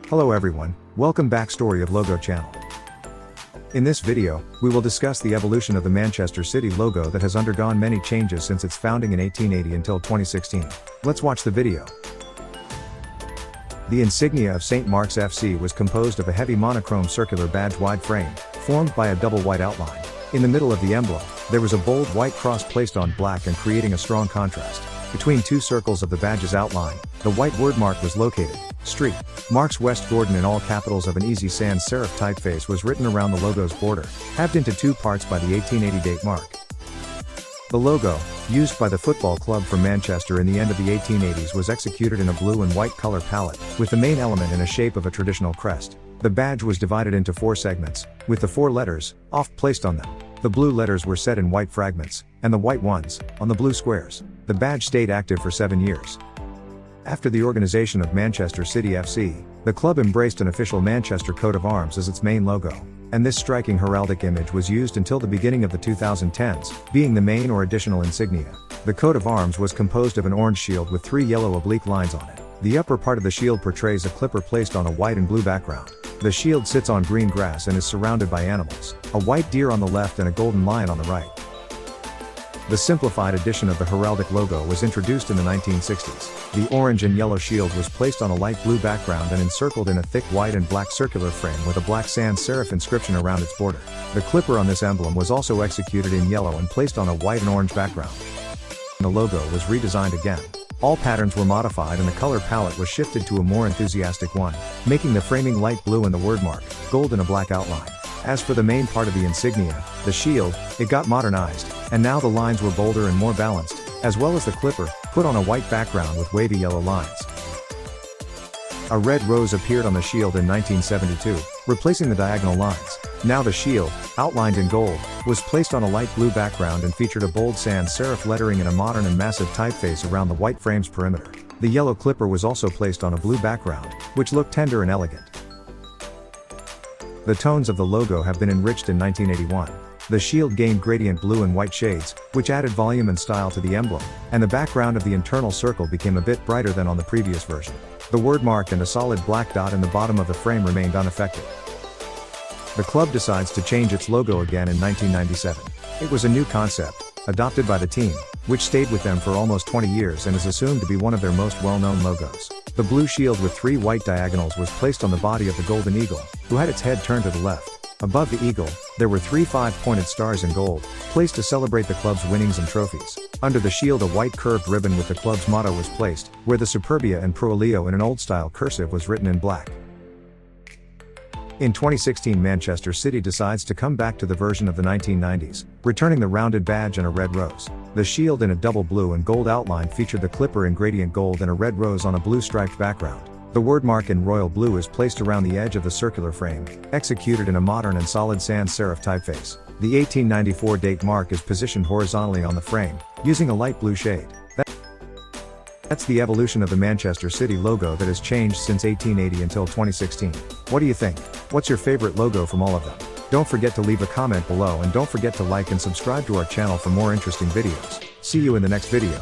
Hello everyone, welcome back Story of Logo channel. In this video, we will discuss the evolution of the Manchester City logo that has undergone many changes since its founding in 1880 until 2016. Let's watch the video. The insignia of St. Mark's FC was composed of a heavy monochrome circular badge wide frame, formed by a double white outline. In the middle of the emblem, there was a bold white cross placed on black and creating a strong contrast. Between two circles of the badge's outline, the white wordmark was located. Street, Marks West Gordon in all capitals of an easy sans serif typeface was written around the logo's border, halved into two parts by the 1880 date mark. The logo, used by the football club from Manchester in the end of the 1880s, was executed in a blue and white color palette, with the main element in a shape of a traditional crest. The badge was divided into four segments, with the four letters, oft placed on them. The blue letters were set in white fragments, and the white ones, on the blue squares. The badge stayed active for 7 years. After the organization of Manchester City FC, the club embraced an official Manchester coat of arms as its main logo, and this striking heraldic image was used until the beginning of the 2010s, being the main or additional insignia. The coat of arms was composed of an orange shield with 3 yellow oblique lines on it. The upper part of the shield portrays a clipper placed on a white and blue background. The shield sits on green grass and is surrounded by animals, a white deer on the left and a golden lion on the right. The simplified edition of the heraldic logo was introduced in the 1960s. The orange and yellow shield was placed on a light blue background and encircled in a thick white and black circular frame with a black sans serif inscription around its border. The clipper on this emblem was also executed in yellow and placed on a white and orange background. The logo was redesigned again. All patterns were modified and the color palette was shifted to a more enthusiastic one, making the framing light blue and the wordmark, gold in a black outline. As for the main part of the insignia, the shield, it got modernized, and now the lines were bolder and more balanced, as well as the clipper, put on a white background with wavy yellow lines. A red rose appeared on the shield in 1972, replacing the diagonal lines. Now the shield, outlined in gold, was placed on a light blue background and featured a bold sans serif lettering in a modern and massive typeface around the white frame's perimeter. The yellow clipper was also placed on a blue background, which looked tender and elegant. The tones of the logo have been enriched in 1981. The shield gained gradient blue and white shades, which added volume and style to the emblem, and the background of the internal circle became a bit brighter than on the previous version. The wordmark and a solid black dot in the bottom of the frame remained unaffected. The club decides to change its logo again in 1997. It was a new concept, adopted by the team, which stayed with them for almost 20 years and is assumed to be one of their most well-known logos. The blue shield with 3 white diagonals was placed on the body of the golden eagle, who had its head turned to the left. Above the eagle, there were 3 5-pointed stars in gold, placed to celebrate the club's winnings and trophies. Under the shield a white curved ribbon with the club's motto was placed, where the Superbia and Pro Leo in an old-style cursive was written in black. In 2016 Manchester City decides to come back to the version of the 1990s, returning the rounded badge and a red rose. The shield in a double blue and gold outline featured the clipper in gradient gold and a red rose on a blue striped background. The wordmark in royal blue is placed around the edge of the circular frame, executed in a modern and solid sans serif typeface. The 1894 date mark is positioned horizontally on the frame, using a light blue shade. That's the evolution of the Manchester City logo that has changed since 1880 until 2016. What do you think? What's your favorite logo from all of them? Don't forget to leave a comment below and don't forget to like and subscribe to our channel for more interesting videos. See you in the next video.